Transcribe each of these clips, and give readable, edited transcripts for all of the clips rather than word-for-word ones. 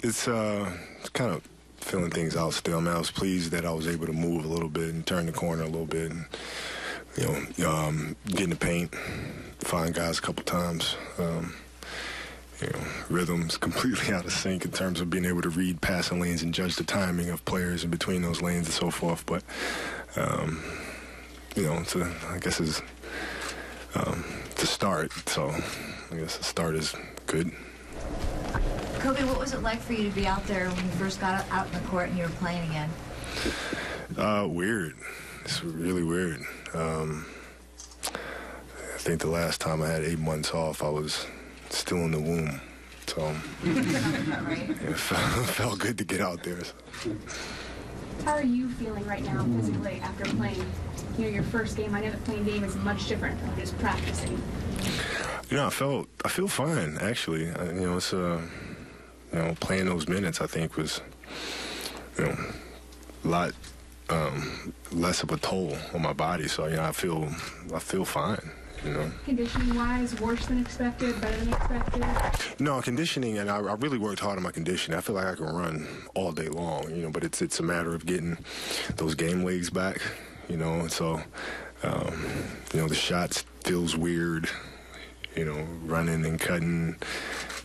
It's kind of feeling things out still. I mean, I was pleased that I was able to move a little bit and turn the corner a little bit, and get in the paint, find guys a couple times. Rhythm's completely out of sync in terms of being able to read passing lanes and judge the timing of players in between those lanes and so forth. But I guess it's to start. So I guess the start is good. Kobe, what was it like for you to be out there when you first got out in the court and you were playing again? Weird. It's really weird. I think the last time I had 8 months off, I was still in the womb. So it felt good to get out there. How are you feeling right now physically after playing your first game? I know that playing game is much different from just practicing. I feel fine, actually. It's playing those minutes, I think, was a lot less of a toll on my body. So I feel fine. Conditioning-wise, worse than expected, better than expected? No, conditioning, and I really worked hard on my conditioning. I feel like I can run all day long, but it's a matter of getting those game legs back, So, the shots feels weird, running and cutting,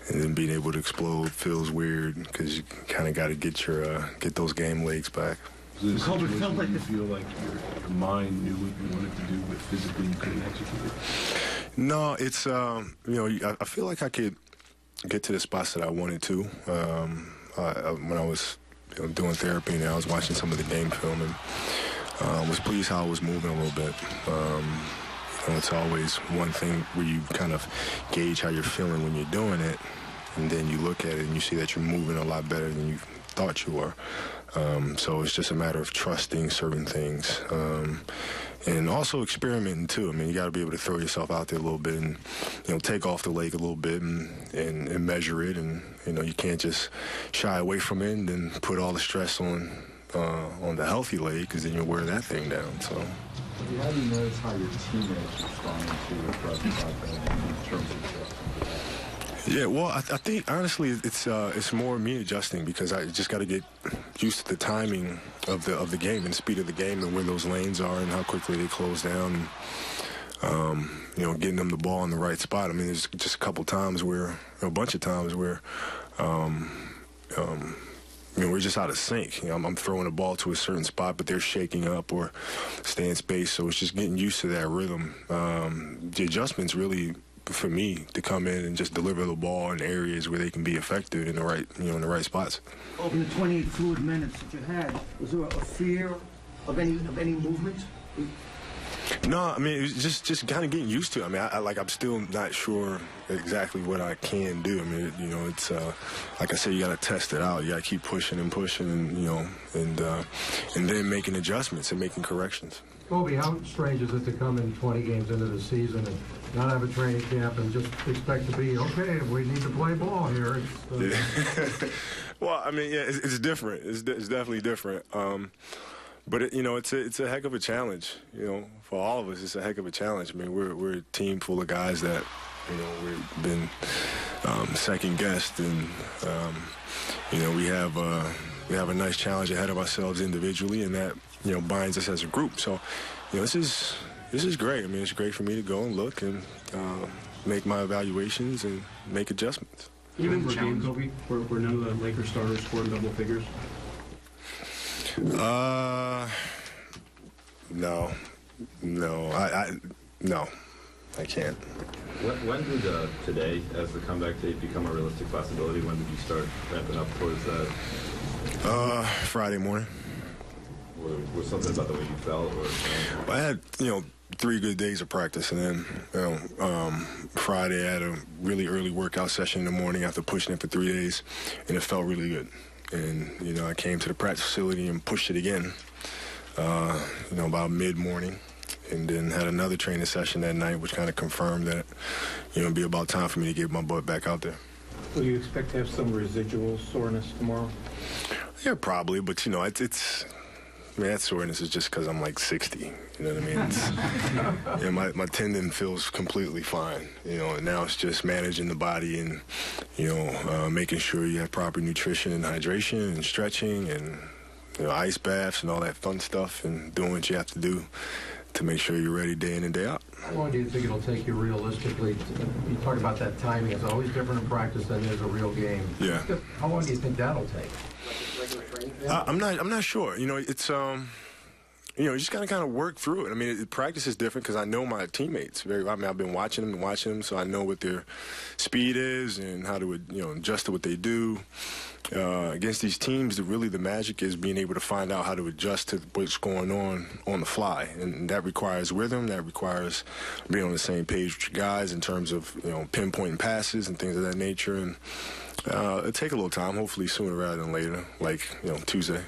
and then being able to explode feels weird because you kind of got to get those game legs back. Did you feel like your mind knew what you wanted to do, but physically you couldn't execute it? No, it's, I feel like I could get to the spots that I wanted to. When I was doing therapy and I was watching some of the game film and was pleased how I was moving a little bit. It's always one thing where you kind of gauge how you're feeling when you're doing it, and then you look at it and you see that you're moving a lot better than you thought you were. So it's just a matter of trusting certain things. And also experimenting, too. I mean, you got to be able to throw yourself out there a little bit and, take off the leg a little bit and measure it. And, you can't just shy away from it and then put all the stress on the healthy leg because then you'll wear that thing down. So. How do you notice how your teammates respond to your presence out there in terms of adjusting? Yeah, well, I think, honestly, it's more me adjusting because I just got to get used to the timing of the game and the speed of the game and where those lanes are and how quickly they close down and, getting them the ball in the right spot. I mean, there's just a bunch of times where, we're just out of sync. I'm throwing the ball to a certain spot, but they're shaking up or staying in space, so it's just getting used to that rhythm. The adjustments really, for me, to come in and just deliver the ball in areas where they can be effective in the right spots. In the 28 fluid minutes that you had, was there a fear of any movement? No, I mean, it was just kind of getting used to it. I mean, I'm still not sure exactly what I can do. I mean, it's like I said, you got to test it out. You got to keep pushing and pushing, and then making adjustments and making corrections. Kobe, how strange is it to come in 20 games into the season and not have a training camp and just expect to be, okay, we need to play ball here? Well, I mean, yeah, it's different. It's definitely different. But it's a heck of a challenge. For all of us, it's a heck of a challenge. I mean, we're a team full of guys that we've been second guessed, and we have a nice challenge ahead of ourselves individually, and that binds us as a group. So this is great. I mean, it's great for me to go and look and make my evaluations and make adjustments. Even for game, Kobe, where none of the Lakers starters scored double figures. No, I can't. When did today, as the comeback tape, become a realistic possibility? When did you start ramping up towards that? Friday morning. Was something about the way you felt? Or I had, 3 good days of practice, and then Friday I had a really early workout session in the morning after pushing it for 3 days, and it felt really good. And, I came to the practice facility and pushed it again, about mid-morning, and then had another training session that night, which kind of confirmed that, it'd be about time for me to get my butt back out there. Will you expect to have some residual soreness tomorrow? Yeah, probably, but, it's mean, that soreness is just because I'm like 60. You know what I mean? It's, you know, my tendon feels completely fine. You know, and now it's just managing the body and, you know, making sure you have proper nutrition and hydration and stretching and, you know, ice baths and all that fun stuff and doing what you have to do to make sure you're ready day in and day out. How long do you think it'll take you realistically? You talk about that timing. It's always different in practice than it is a real game. Yeah. How long do you think that'll take? I'm not sure. You know, it's you know, you just gotta kind of work through it. I mean, practice is different because I know my teammates very. I mean, I've been watching them, so I know what their speed is and how to, you know, adjust to what they do. Against these teams, the magic is being able to find out how to adjust to what's going on the fly, and that requires rhythm. That requires being on the same page with your guys in terms of, you know, pinpointing passes and things of that nature. And it'll take a little time, hopefully sooner rather than later, like, you know, Tuesday.